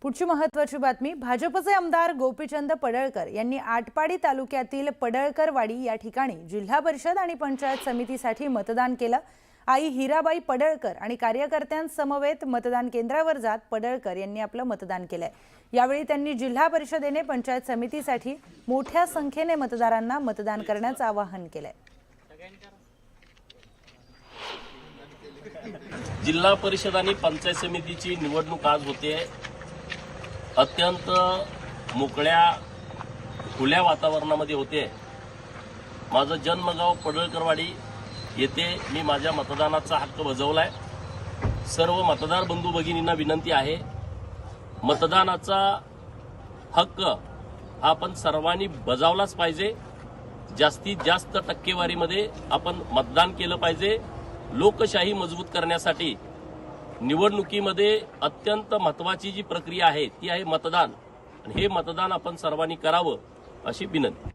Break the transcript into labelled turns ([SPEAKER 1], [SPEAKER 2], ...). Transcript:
[SPEAKER 1] पुढची महत्त्वाची बातमी। भाजपचे आमदार गोपीचंद पडळकर यांनी आटपाडी तालुक्यातील पडळकरवाडी या ठिकाणी जिल्हा परिषद आणि पंचायत समितीसाठी मतदान केलं। आई हिराबाई पडळकर आणि कार्यकर्त्यांसमवेत मतदान केंद्रावर जात पडळकर यांनी आपलं मतदान केलंय। यावेळी त्यांनी जिल्हा परिषदेने पंचायत समितीसाठी मोठ्या संख्येने मतदारांना मतदान करण्याचं आवाहन केलंय।
[SPEAKER 2] जिल्हा परिषद आणि पंचायत समितीची निवडणूक आज होते। अत्यंत मोकळ्या खुल्या वातावरणामध्ये होते। माझं जन्मगाव पडळकरवाडी येथे मी माझ्या मतदानाचा हक्क बजावलाय। सर्व मतदार बंधू भगिनींना विनंती आहे, मतदानाचा हक्क आपण सर्वांनी बजावलाच पाहिजे। जास्तीत जास्त टक्केवारीमध्ये आपण मतदान केलं पाहिजे। लोकशाही मजबूत करण्यासाठी निवडणुकीमध्ये अत्यंत महत्त्वाची जी प्रक्रिया आहे ती आहे मतदान, आणि हे मतदान आपण सर्वांनी करावं अशी विनंती।